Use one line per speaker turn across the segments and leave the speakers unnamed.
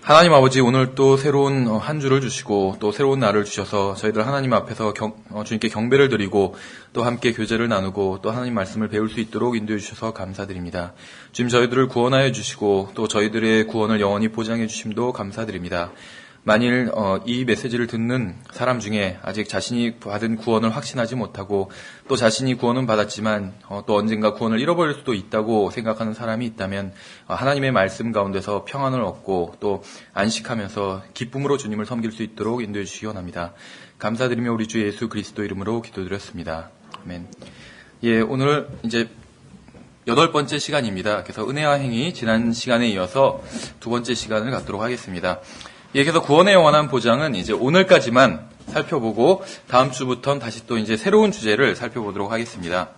하나님 아버지, 오늘 또 새로운 한 주를 주시고 또 새로운 날을 주셔서 저희들 하나님 앞에서 주님께 경배를 드리고 또 함께 교제를 나누고 또 하나님 말씀을 배울 수 있도록 인도해 주셔서 감사드립니다. 주님, 저희들을 구원하여 주시고 또 저희들의 구원을 영원히 보장해 주심도 감사드립니다. 만일 이 메시지를 듣는 사람 중에 아직 자신이 받은 구원을 확신하지 못하고 또 자신이 구원은 받았지만 또 언젠가 구원을 잃어버릴 수도 있다고 생각하는 사람이 있다면 하나님의 말씀 가운데서 평안을 얻고 또 안식하면서 기쁨으로 주님을 섬길 수 있도록 인도해 주시기 원합니다. 감사드리며 우리 주 예수 그리스도 이름으로 기도드렸습니다. 아멘. 예, 오늘 이제 8번째 시간입니다. 그래서 은혜와 행위 지난 시간에 이어서 2번째 시간을 갖도록 하겠습니다. 예, 그래서 구원의 영원한 보장은 이제 오늘까지만 살펴보고 다음 주부터는 다시 또 이제 새로운 주제를 살펴보도록 하겠습니다.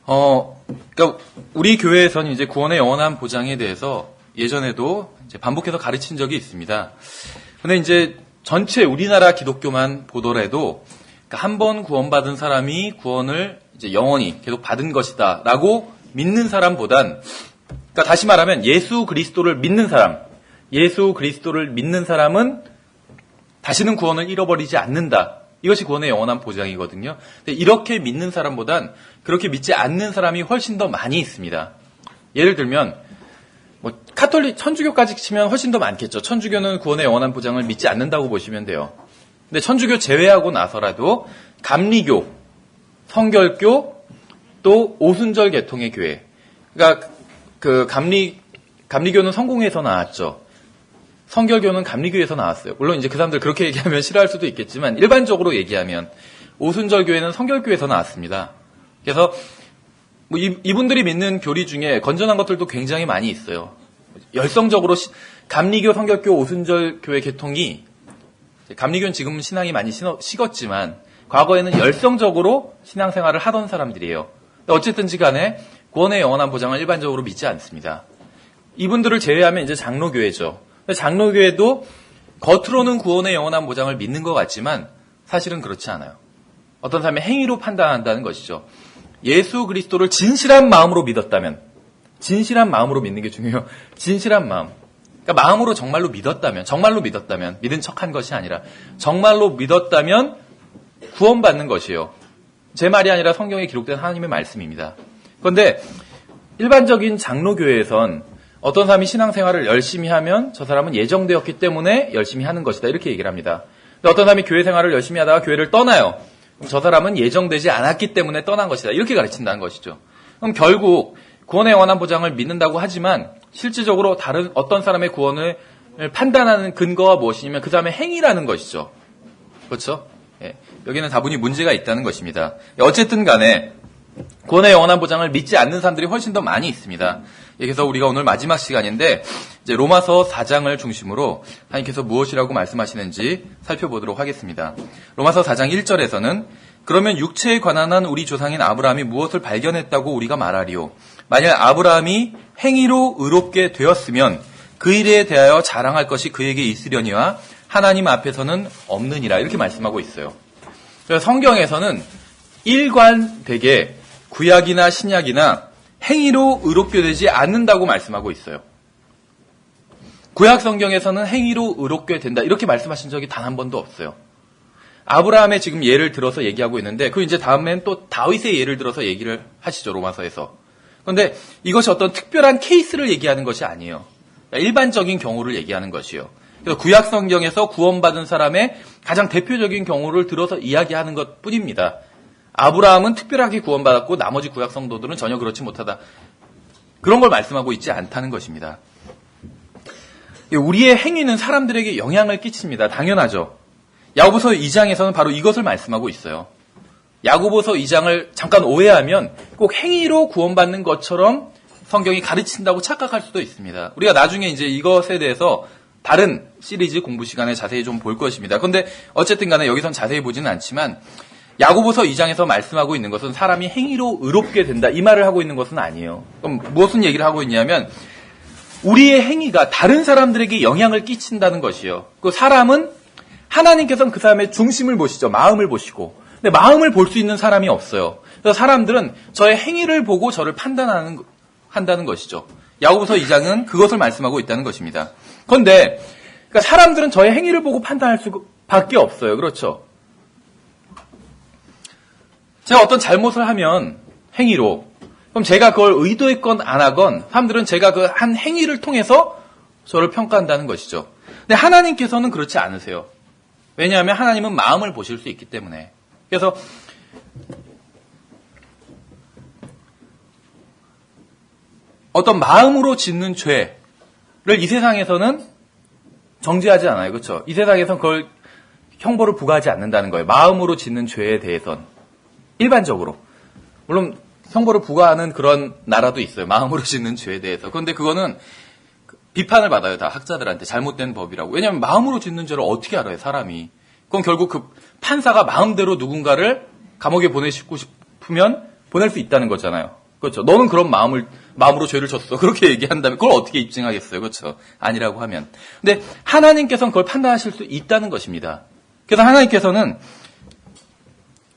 그러니까 우리 교회에서는 이제 구원의 영원한 보장에 대해서 예전에도 이제 반복해서 가르친 적이 있습니다. 근데 이제 전체 우리나라 기독교만 보더라도 그러니까 한 번 구원받은 사람이 구원을 이제 영원히 계속 받은 것이다라고 믿는 사람보단, 그러니까 다시 말하면 예수 그리스도를 믿는 사람, 예수 그리스도를 믿는 사람은 다시는 구원을 잃어버리지 않는다. 이것이 구원의 영원한 보장이거든요. 근데 이렇게 믿는 사람보단 그렇게 믿지 않는 사람이 훨씬 더 많이 있습니다. 예를 들면 카톨릭, 천주교까지 치면 훨씬 더 많겠죠. 천주교는 구원의 영원한 보장을 믿지 않는다고 보시면 돼요. 근데 천주교 제외하고 나서라도 감리교, 성결교, 또 오순절 계통의 교회. 그러니까 그 감리교는 성공회에서 나왔죠. 성결교는 감리교에서 나왔어요. 물론 이제 그 사람들 그렇게 얘기하면 싫어할 수도 있겠지만 일반적으로 얘기하면 오순절교회는 성결교에서 나왔습니다. 그래서 이분들이 믿는 교리 중에 건전한 것들도 굉장히 많이 있어요. 열성적으로 감리교, 성결교, 오순절교회 계통이, 감리교는 지금 신앙이 많이 식었지만 과거에는 열성적으로 신앙생활을 하던 사람들이에요. 어쨌든지 간에 구원의 영원한 보장을 일반적으로 믿지 않습니다. 이분들을 제외하면 이제 장로교회죠. 장로교회도 겉으로는 구원의 영원한 보장을 믿는 것 같지만 사실은 그렇지 않아요. 어떤 사람의 행위로 판단한다는 것이죠. 예수 그리스도를 진실한 마음으로 믿었다면, 진실한 마음으로 믿는 게 중요해요. 진실한 마음. 그러니까 마음으로 정말로 믿었다면, 믿은 척한 것이 아니라 정말로 믿었다면 구원받는 것이에요. 제 말이 아니라 성경에 기록된 하나님의 말씀입니다. 그런데 일반적인 장로교회에선 어떤 사람이 신앙생활을 열심히 하면 저 사람은 예정되었기 때문에 열심히 하는 것이다, 이렇게 얘기를 합니다. 근데 어떤 사람이 교회 생활을 열심히 하다가 교회를 떠나요. 그럼 저 사람은 예정되지 않았기 때문에 떠난 것이다, 이렇게 가르친다는 것이죠. 그럼 결국 구원의 영원한 보장을 믿는다고 하지만 실질적으로 다른 어떤 사람의 구원을 판단하는 근거가 무엇이냐면 그 사람의 행위라는 것이죠. 그렇죠? 예, 여기는 다분히 문제가 있다는 것입니다. 어쨌든 간에 구원의 영원한 보장을 믿지 않는 사람들이 훨씬 더 많이 있습니다. 그래서 우리가 오늘 마지막 시간인데 이제 로마서 4장을 중심으로 하나님께서 무엇이라고 말씀하시는지 살펴보도록 하겠습니다. 로마서 4장 1절에서는 그러면 육체에 관한 한 우리 조상인 아브라함이 무엇을 발견했다고 우리가 말하리요? 만약 아브라함이 행위로 의롭게 되었으면 그 일에 대하여 자랑할 것이 그에게 있으려니와 하나님 앞에서는 없느니라, 이렇게 말씀하고 있어요. 그래서 성경에서는 일관되게 구약이나 신약이나 행위로 의롭게 되지 않는다고 말씀하고 있어요. 구약 성경에서는 행위로 의롭게 된다, 이렇게 말씀하신 적이 단 한 번도 없어요. 아브라함의 지금 예를 들어서 얘기하고 있는데 그 이제 다음엔 또 다윗의 예를 들어서 얘기를 하시죠, 로마서에서. 그런데 이것이 어떤 특별한 케이스를 얘기하는 것이 아니에요. 일반적인 경우를 얘기하는 것이요. 그래서 구약 성경에서 구원받은 사람의 가장 대표적인 경우를 들어서 이야기하는 것 뿐입니다. 아브라함은 특별하게 구원받았고 나머지 구약 성도들은 전혀 그렇지 못하다, 그런 걸 말씀하고 있지 않다는 것입니다. 우리의 행위는 사람들에게 영향을 끼칩니다. 당연하죠. 야고보서 2장에서는 바로 이것을 말씀하고 있어요. 야고보서 2장을 잠깐 오해하면 꼭 행위로 구원받는 것처럼 성경이 가르친다고 착각할 수도 있습니다. 우리가 나중에 이제 이것에 대해서 다른 시리즈 공부 시간에 자세히 좀 볼 것입니다. 그런데 어쨌든 간에 여기선 자세히 보지는 않지만 야고보서 2장에서 말씀하고 있는 것은 사람이 행위로 의롭게 된다, 이 말을 하고 있는 것은 아니에요. 그럼 무슨 얘기를 하고 있냐면 우리의 행위가 다른 사람들에게 영향을 끼친다는 것이에요. 그 사람은 하나님께서는 그 사람의 중심을 보시죠. 마음을 보시고. 근데 마음을 볼 수 있는 사람이 없어요. 그래서 사람들은 저의 행위를 보고 저를 판단한다는 것이죠. 야고보서 2장은 그것을 말씀하고 있다는 것입니다. 그런데 그러니까 사람들은 저의 행위를 보고 판단할 수밖에 없어요. 그렇죠? 제가 어떤 잘못을 하면 행위로, 그럼 제가 그걸 의도했건 안 하건 사람들은 제가 그 한 행위를 통해서 저를 평가한다는 것이죠. 근데 하나님께서는 그렇지 않으세요. 왜냐하면 하나님은 마음을 보실 수 있기 때문에. 그래서 어떤 마음으로 짓는 죄를 이 세상에서는 정죄하지 않아요. 그렇죠? 이 세상에서는 그걸 형벌을 부과하지 않는다는 거예요. 마음으로 짓는 죄에 대해선. 일반적으로. 물론 형벌을 부과하는 그런 나라도 있어요. 마음으로 짓는 죄에 대해서. 그런데 그거는 비판을 받아요. 다 학자들한테. 잘못된 법이라고. 왜냐하면 마음으로 짓는 죄를 어떻게 알아요, 사람이. 그건 결국 그 판사가 마음대로 누군가를 감옥에 보내시고 싶으면 보낼 수 있다는 거잖아요. 그렇죠. 너는 그런 마음으로 죄를 졌어. 그렇게 얘기한다면 그걸 어떻게 입증하겠어요. 그렇죠. 아니라고 하면. 근데 하나님께서는 그걸 판단하실 수 있다는 것입니다. 그래서 하나님께서는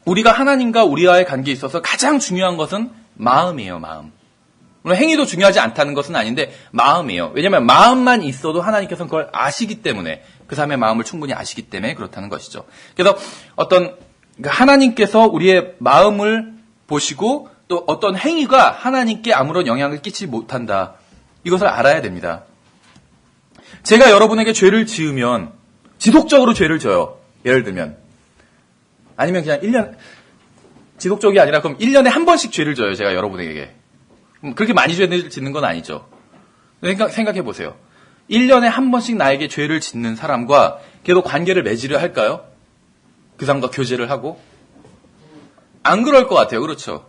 우리가 하나님과 우리와의 관계에 있어서 가장 중요한 것은 마음이에요. 마음. 물론 행위도 중요하지 않다는 것은 아닌데 마음이에요. 왜냐하면 마음만 있어도 하나님께서는 그걸 아시기 때문에, 그 사람의 마음을 충분히 아시기 때문에 그렇다는 것이죠. 그래서 하나님께서 우리의 마음을 보시고 또 어떤 행위가 하나님께 아무런 영향을 끼치지 못한다. 이것을 알아야 됩니다. 제가 여러분에게 죄를 지으면 지속적으로 죄를 져요. 예를 들면. 아니면 그냥 1년, 지속적이 아니라 그럼 1년에 한 번씩 죄를 져요. 제가 여러분에게. 그렇게 많이 죄를 짓는 건 아니죠. 생각해 보세요. 1년에 한 번씩 나에게 죄를 짓는 사람과 계속 관계를 맺으려 할까요? 그 사람과 교제를 하고? 안 그럴 것 같아요. 그렇죠?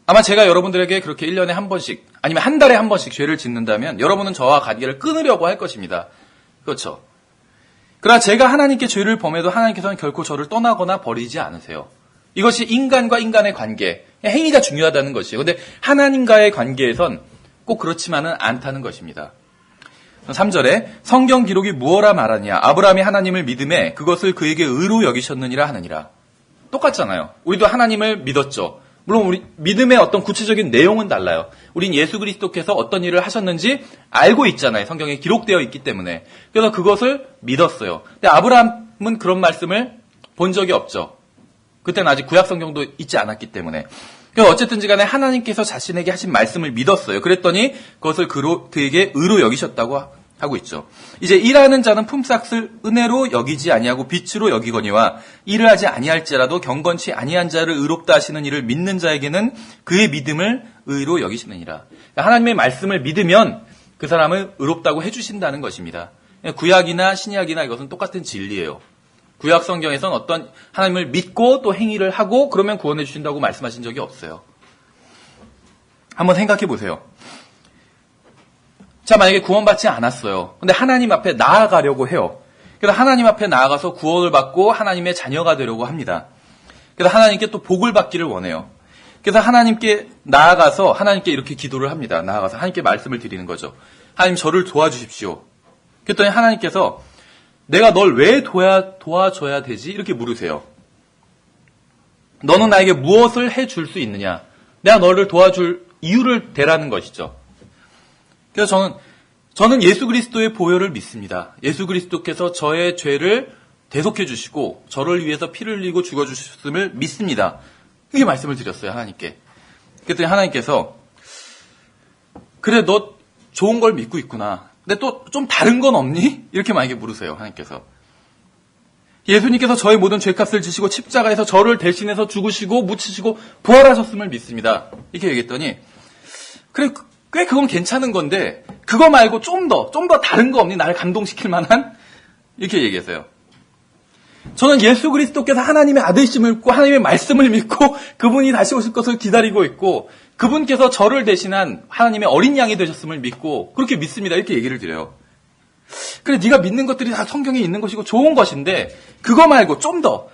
아마 제가 여러분들에게 그렇게 1년에 한 번씩 아니면 한 달에 한 번씩 죄를 짓는다면 여러분은 저와 관계를 끊으려고 할 것입니다. 그렇죠? 그러나 제가 하나님께 죄를 범해도 하나님께서는 결코 저를 떠나거나 버리지 않으세요. 이것이 인간과 인간의 관계, 행위가 중요하다는 것이에요. 그런데 하나님과의 관계에선 꼭 그렇지만은 않다는 것입니다. 3절에 성경 기록이 무엇라 말하냐? 아브라함이 하나님을 믿음에 그것을 그에게 의로 여기셨느니라 하느니라. 똑같잖아요. 우리도 하나님을 믿었죠. 물론 우리 믿음의 어떤 구체적인 내용은 달라요. 우린 예수 그리스도께서 어떤 일을 하셨는지 알고 있잖아요. 성경에 기록되어 있기 때문에. 그래서 그것을 믿었어요. 근데 아브라함은 그런 말씀을 본 적이 없죠. 그때는 아직 구약 성경도 있지 않았기 때문에. 그래서 어쨌든지 간에 하나님께서 자신에게 하신 말씀을 믿었어요. 그랬더니 그것을 그에게 의로 여기셨다고 하고 있죠. 이제 일하는 자는 품삯을 은혜로 여기지 아니하고 빛으로 여기거니와 일을 하지 아니할지라도 경건치 아니한 자를 의롭다 하시는 이를 믿는 자에게는 그의 믿음을 의로 여기시느니라. 그러니까 하나님의 말씀을 믿으면 그 사람을 의롭다고 해주신다는 것입니다. 구약이나 신약이나 이것은 똑같은 진리예요. 구약 성경에서는 어떤 하나님을 믿고 또 행위를 하고 그러면 구원해 주신다고 말씀하신 적이 없어요. 한번 생각해 보세요. 자, 만약에 구원받지 않았어요. 근데 하나님 앞에 나아가려고 해요. 그래서 하나님 앞에 나아가서 구원을 받고 하나님의 자녀가 되려고 합니다. 그래서 하나님께 또 복을 받기를 원해요. 그래서 하나님께 나아가서 하나님께 이렇게 기도를 합니다. 나아가서 하나님께 말씀을 드리는 거죠. 하나님 저를 도와주십시오. 그랬더니 하나님께서 내가 널 왜 도와줘야 되지? 이렇게 물으세요. 너는 나에게 무엇을 해줄 수 있느냐? 내가 너를 도와줄 이유를 대라는 것이죠. 그래서 저는 예수 그리스도의 보혈을 믿습니다. 예수 그리스도께서 저의 죄를 대속해 주시고 저를 위해서 피를 흘리고 죽어주셨음을 믿습니다. 이렇게 말씀을 드렸어요. 하나님께. 그랬더니 하나님께서 그래 너 좋은 걸 믿고 있구나. 근데 또 좀 다른 건 없니? 이렇게 만약에 물으세요. 하나님께서. 예수님께서 저의 모든 죄값을 지시고 십자가에서 저를 대신해서 죽으시고 묻히시고 부활하셨음을 믿습니다. 이렇게 얘기했더니 그래 꽤 그건 괜찮은 건데 그거 말고 좀 더 다른 거 없니? 나를 감동시킬 만한? 이렇게 얘기했어요. 저는 예수 그리스도께서 하나님의 아들심을 믿고 하나님의 말씀을 믿고 그분이 다시 오실 것을 기다리고 있고 그분께서 저를 대신한 하나님의 어린 양이 되셨음을 믿고 그렇게 믿습니다. 이렇게 얘기를 드려요. 그래 네가 믿는 것들이 다 성경에 있는 것이고 좋은 것인데 그거 말고 좀 더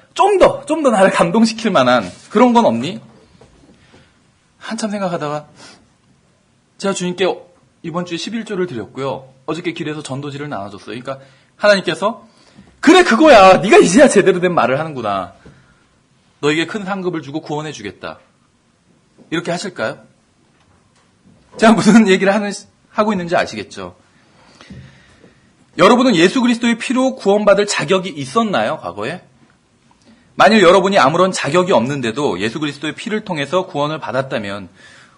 나를 감동시킬 만한 그런 건 없니? 한참 생각하다가 제가 주님께 이번 주에 11조를 드렸고요. 어저께 길에서 전도지를 나눠줬어요. 그러니까 하나님께서 그래 그거야. 네가 이제야 제대로 된 말을 하는구나. 너에게 큰 상급을 주고 구원해 주겠다. 이렇게 하실까요? 제가 무슨 얘기를 하고 있는지 아시겠죠? 여러분은 예수 그리스도의 피로 구원받을 자격이 있었나요, 과거에? 만일 여러분이 아무런 자격이 없는데도 예수 그리스도의 피를 통해서 구원을 받았다면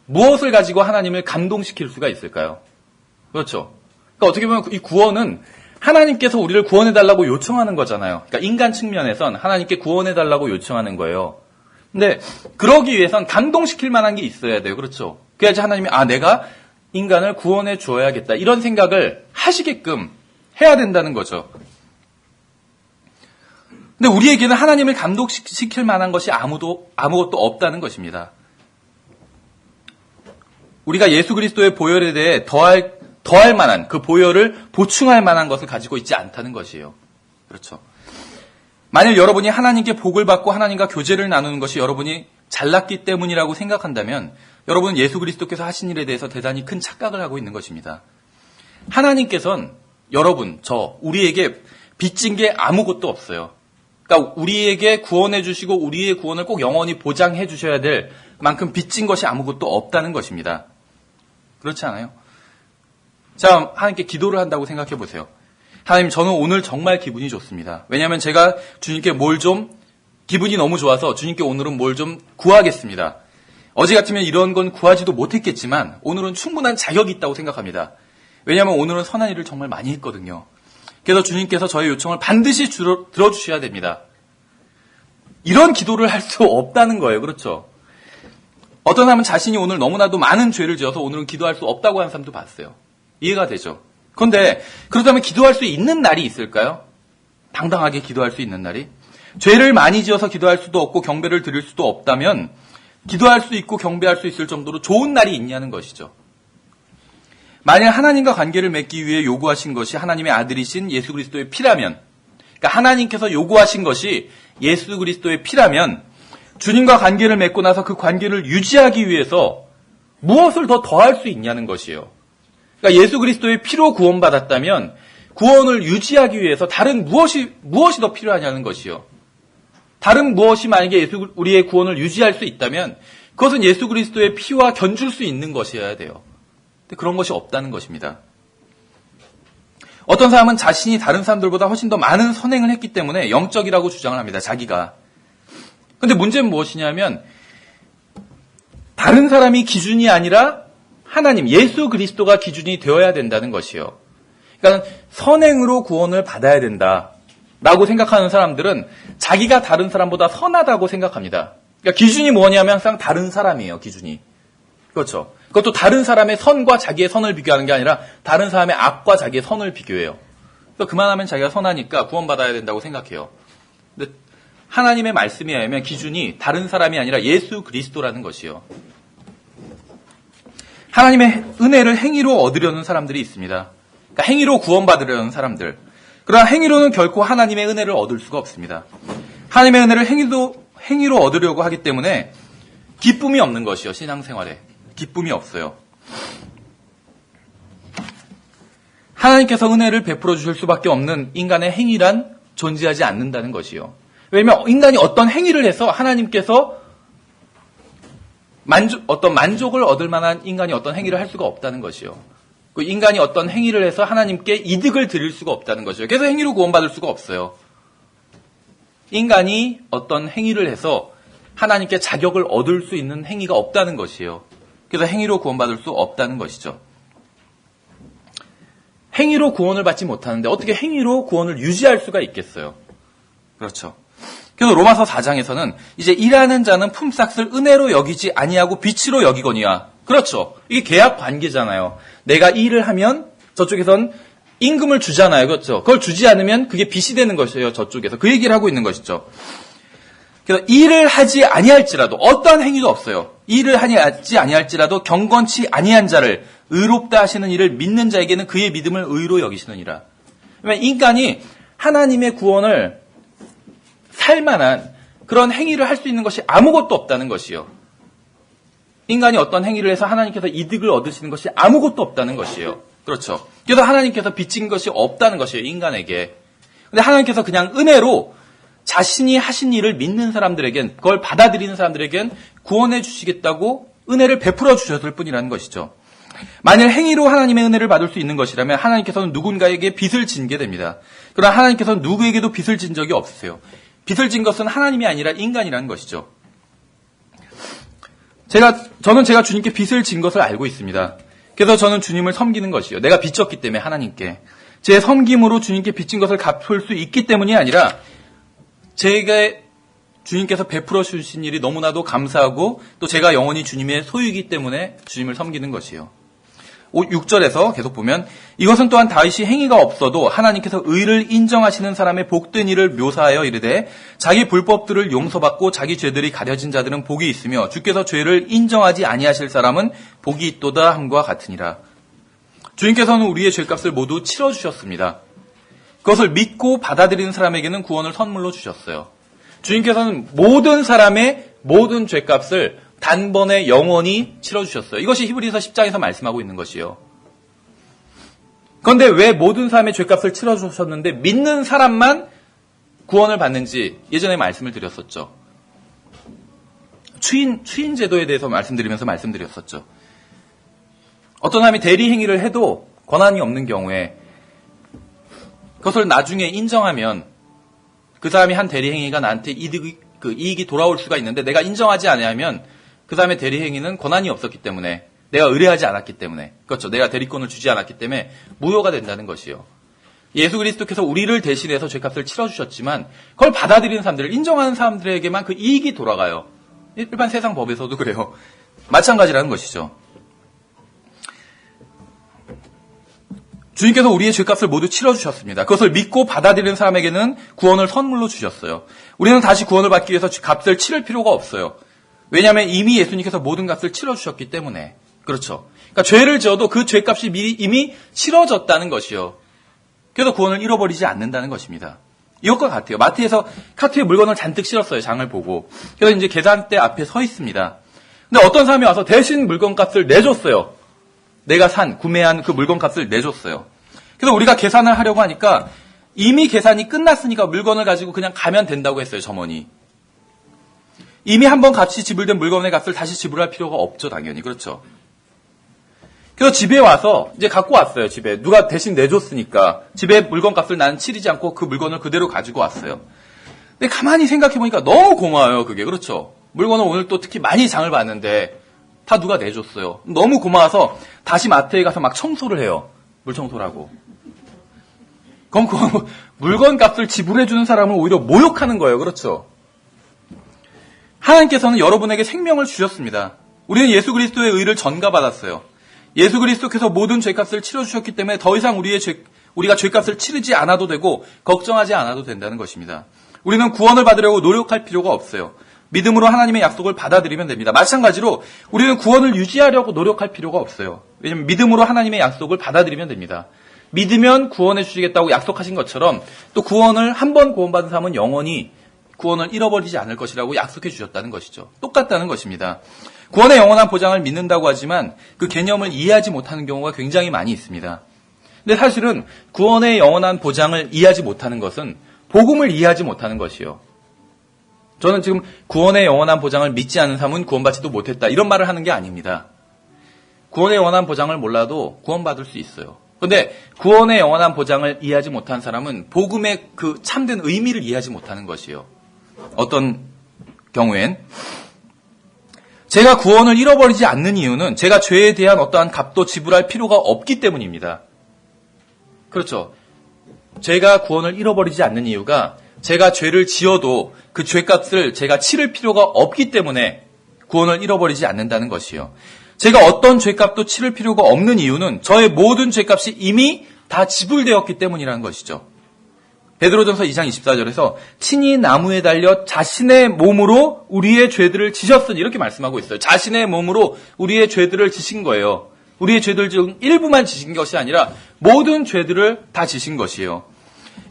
무엇을 가지고 하나님을 감동시킬 수가 있을까요? 그렇죠. 그러니까 어떻게 보면 이 구원은 하나님께서 우리를 구원해달라고 요청하는 거잖아요. 그러니까 인간 측면에선 하나님께 구원해달라고 요청하는 거예요. 근데 그러기 위해선 감동시킬 만한 게 있어야 돼요. 그렇죠. 그래야지 하나님이 내가 인간을 구원해 주어야겠다. 이런 생각을 하시게끔 해야 된다는 거죠. 근데 우리에게는 하나님을 감동시킬 만한 것이 아무것도 없다는 것입니다. 우리가 예수 그리스도의 보혈에 대해 더할 만한, 그 보혈을 보충할 만한 것을 가지고 있지 않다는 것이에요. 그렇죠. 만일 여러분이 하나님께 복을 받고 하나님과 교제를 나누는 것이 여러분이 잘났기 때문이라고 생각한다면 여러분은 예수 그리스도께서 하신 일에 대해서 대단히 큰 착각을 하고 있는 것입니다. 하나님께서는 여러분, 우리에게 빚진 게 아무것도 없어요. 그러니까 우리에게 구원해 주시고 우리의 구원을 꼭 영원히 보장해 주셔야 될 만큼 빚진 것이 아무것도 없다는 것입니다. 그렇지 않아요? 자, 하나님께 기도를 한다고 생각해 보세요. 하나님, 저는 오늘 정말 기분이 좋습니다. 왜냐하면 제가 주님께 기분이 너무 좋아서 주님께 오늘은 뭘 좀 구하겠습니다. 어제 같으면 이런 건 구하지도 못했겠지만 오늘은 충분한 자격이 있다고 생각합니다. 왜냐하면 오늘은 선한 일을 정말 많이 했거든요. 그래서 주님께서 저의 요청을 반드시 들어주셔야 됩니다. 이런 기도를 할 수 없다는 거예요. 그렇죠? 어떤 사람은 자신이 오늘 너무나도 많은 죄를 지어서 오늘은 기도할 수 없다고 하는 사람도 봤어요. 이해가 되죠? 그런데 그렇다면 기도할 수 있는 날이 있을까요? 당당하게 기도할 수 있는 날이? 죄를 많이 지어서 기도할 수도 없고 경배를 드릴 수도 없다면 기도할 수 있고 경배할 수 있을 정도로 좋은 날이 있냐는 것이죠. 만약 하나님과 관계를 맺기 위해 요구하신 것이 하나님의 아들이신 예수 그리스도의 피라면, 그러니까 하나님께서 요구하신 것이 예수 그리스도의 피라면 주님과 관계를 맺고 나서 그 관계를 유지하기 위해서 무엇을 더 더할 수 있냐는 것이에요. 그러니까 예수 그리스도의 피로 구원받았다면 구원을 유지하기 위해서 다른 무엇이 더 필요하냐는 것이요. 다른 무엇이 만약에 우리의 구원을 유지할 수 있다면 그것은 예수 그리스도의 피와 견줄 수 있는 것이어야 돼요. 근데 그런 것이 없다는 것입니다. 어떤 사람은 자신이 다른 사람들보다 훨씬 더 많은 선행을 했기 때문에 영적이라고 주장을 합니다. 자기가. 근데 문제는 무엇이냐면 다른 사람이 기준이 아니라 하나님, 예수 그리스도가 기준이 되어야 된다는 것이요. 그러니까 선행으로 구원을 받아야 된다라고 생각하는 사람들은 자기가 다른 사람보다 선하다고 생각합니다. 그러니까 기준이 뭐냐면 항상 다른 사람이에요. 기준이. 그렇죠. 그것도 다른 사람의 선과 자기의 선을 비교하는 게 아니라 다른 사람의 악과 자기의 선을 비교해요. 그러니까 그만하면 자기가 선하니까 구원받아야 된다고 생각해요. 근데 하나님의 말씀에 의하면 기준이 다른 사람이 아니라 예수 그리스도라는 것이요. 하나님의 은혜를 행위로 얻으려는 사람들이 있습니다. 그러니까 행위로 구원받으려는 사람들. 그러나 행위로는 결코 하나님의 은혜를 얻을 수가 없습니다. 하나님의 은혜를 행위로 얻으려고 하기 때문에 기쁨이 없는 것이요. 신앙생활에. 기쁨이 없어요. 하나님께서 은혜를 베풀어 주실 수밖에 없는 인간의 행위란 존재하지 않는다는 것이요. 왜냐하면 인간이 어떤 행위를 해서 하나님께서 어떤 만족을 얻을 만한 인간이 어떤 행위를 할 수가 없다는 것이요. 그 인간이 어떤 행위를 해서 하나님께 이득을 드릴 수가 없다는 것이요. 그래서 행위로 구원받을 수가 없어요. 인간이 어떤 행위를 해서 하나님께 자격을 얻을 수 있는 행위가 없다는 것이에요. 그래서 행위로 구원받을 수 없다는 것이죠. 행위로 구원을 받지 못하는데 어떻게 행위로 구원을 유지할 수가 있겠어요? 그렇죠. 그래서 로마서 4장에서는 이제 일하는 자는 품삯을 은혜로 여기지 아니하고 빚으로 여기거니와. 그렇죠. 이게 계약 관계잖아요. 내가 일을 하면 저쪽에선 임금을 주잖아요. 그렇죠. 그걸 주지 않으면 그게 빚이 되는 것이에요. 저쪽에서. 그 얘기를 하고 있는 것이죠. 그래서 일을 하지 아니할지라도 어떠한 행위도 없어요. 일을 하지 아니할지라도 경건치 아니한 자를 의롭다 하시는 이를 믿는 자에게는 그의 믿음을 의로 여기시느니라. 그러면 인간이 하나님의 구원을 살만한 그런 행위를 할 수 있는 것이 아무것도 없다는 것이요. 인간이 어떤 행위를 해서 하나님께서 이득을 얻으시는 것이 아무것도 없다는 것이에요. 그렇죠. 그래서 하나님께서 빚진 것이 없다는 것이에요. 인간에게. 근데 하나님께서 그냥 은혜로 자신이 하신 일을 믿는 사람들에겐, 그걸 받아들이는 사람들에겐 구원해 주시겠다고 은혜를 베풀어 주셨을 뿐이라는 것이죠. 만일 행위로 하나님의 은혜를 받을 수 있는 것이라면 하나님께서는 누군가에게 빚을 지게 됩니다. 그러나 하나님께서는 누구에게도 빚을 진 적이 없으세요. 빚을 진 것은 하나님이 아니라 인간이라는 것이죠. 저는 제가 주님께 빚을 진 것을 알고 있습니다. 그래서 저는 주님을 섬기는 것이요. 내가 빚졌기 때문에 하나님께. 제 섬김으로 주님께 빚진 것을 갚을 수 있기 때문이 아니라 제게 주님께서 베풀어 주신 일이 너무나도 감사하고 또 제가 영원히 주님의 소유이기 때문에 주님을 섬기는 것이요. 6절에서 계속 보면 이것은 또한 다윗이 행위가 없어도 하나님께서 의를 인정하시는 사람의 복된 일을 묘사하여 이르되 자기 불법들을 용서받고 자기 죄들이 가려진 자들은 복이 있으며 주께서 죄를 인정하지 아니하실 사람은 복이 있도다 함과 같으니라. 주님께서는 우리의 죄값을 모두 치러주셨습니다. 그것을 믿고 받아들이는 사람에게는 구원을 선물로 주셨어요. 주님께서는 모든 사람의 모든 죄값을 단번에 영원히 치러주셨어요. 이것이 히브리서 10장에서 말씀하고 있는 것이요. 그런데 왜 모든 사람의 죄값을 치러주셨는데 믿는 사람만 구원을 받는지 예전에 말씀을 드렸었죠. 추인 제도에 대해서 말씀드렸었죠. 어떤 사람이 대리 행위를 해도 권한이 없는 경우에 그것을 나중에 인정하면 그 사람이 한 대리 행위가 나한테 이익이 돌아올 수가 있는데 내가 인정하지 않으면 그 사람의 대리 행위는 권한이 없었기 때문에 내가 의뢰하지 않았기 때문에 그렇죠. 내가 대리권을 주지 않았기 때문에 무효가 된다는 것이요. 예수 그리스도께서 우리를 대신해서 죄값을 치러주셨지만 그걸 받아들이는 사람들, 인정하는 사람들에게만 그 이익이 돌아가요. 일반 세상 법에서도 그래요. 마찬가지라는 것이죠. 주님께서 우리의 죄값을 모두 치러주셨습니다. 그것을 믿고 받아들이는 사람에게는 구원을 선물로 주셨어요. 우리는 다시 구원을 받기 위해서 값을 치를 필요가 없어요. 왜냐하면 이미 예수님께서 모든 값을 치러주셨기 때문에. 그렇죠. 그러니까 죄를 지어도 그 죄값이 이미 치러졌다는 것이요. 그래서 구원을 잃어버리지 않는다는 것입니다. 이것과 같아요. 마트에서 카트에 물건을 잔뜩 실었어요. 장을 보고. 그래서 이제 계산대 앞에 서 있습니다. 근데 어떤 사람이 와서 대신 물건값을 내줬어요. 내가 구매한 그 물건값을 내줬어요. 그래서 우리가 계산을 하려고 하니까 이미 계산이 끝났으니까 물건을 가지고 그냥 가면 된다고 했어요. 점원이. 이미 한번 값이 지불된 물건의 값을 다시 지불할 필요가 없죠. 당연히. 그렇죠. 그래서 집에 와서 이제 갖고 왔어요. 집에. 누가 대신 내줬으니까. 집에 물건값을 나는 치르지 않고 그 물건을 그대로 가지고 왔어요. 근데 가만히 생각해보니까 너무 고마워요. 그게. 그렇죠. 물건을 오늘 또 특히 많이 장을 봤는데 다 누가 내줬어요. 너무 고마워서 다시 마트에 가서 막 청소를 해요. 물청소를 하고. 그럼 그 물건 값을 지불해주는 사람을 오히려 모욕하는 거예요. 그렇죠. 하나님께서는 여러분에게 생명을 주셨습니다. 우리는 예수 그리스도의 의를 전가받았어요. 예수 그리스도께서 모든 죄값을 치러주셨기 때문에 더 이상 우리가 죄값을 치르지 않아도 되고 걱정하지 않아도 된다는 것입니다. 우리는 구원을 받으려고 노력할 필요가 없어요. 믿음으로 하나님의 약속을 받아들이면 됩니다. 마찬가지로 우리는 구원을 유지하려고 노력할 필요가 없어요. 왜냐하면 믿음으로 하나님의 약속을 받아들이면 됩니다. 믿으면 구원해 주시겠다고 약속하신 것처럼 또 구원을 한 번 구원받은 사람은 영원히 구원을 잃어버리지 않을 것이라고 약속해 주셨다는 것이죠. 똑같다는 것입니다. 구원의 영원한 보장을 믿는다고 하지만 그 개념을 이해하지 못하는 경우가 굉장히 많이 있습니다. 근데 사실은 구원의 영원한 보장을 이해하지 못하는 것은 복음을 이해하지 못하는 것이요. 저는 지금 구원의 영원한 보장을 믿지 않는 사람은 구원받지도 못했다. 이런 말을 하는 게 아닙니다. 구원의 영원한 보장을 몰라도 구원받을 수 있어요. 그런데 구원의 영원한 보장을 이해하지 못한 사람은 복음의 그 참된 의미를 이해하지 못하는 것이요. 어떤 경우엔 제가 구원을 잃어버리지 않는 이유는 제가 죄에 대한 어떠한 값도 지불할 필요가 없기 때문입니다. 그렇죠. 제가 구원을 잃어버리지 않는 이유가 제가 죄를 지어도 그 죄값을 제가 치를 필요가 없기 때문에 구원을 잃어버리지 않는다는 것이요. 제가 어떤 죄값도 치를 필요가 없는 이유는 저의 모든 죄값이 이미 다 지불되었기 때문이라는 것이죠. 베드로전서 2장 24절에서 친히 나무에 달려 자신의 몸으로 우리의 죄들을 지셨으니 이렇게 말씀하고 있어요. 자신의 몸으로 우리의 죄들을 지신 거예요. 우리의 죄들 중 일부만 지신 것이 아니라 모든 죄들을 다 지신 것이에요.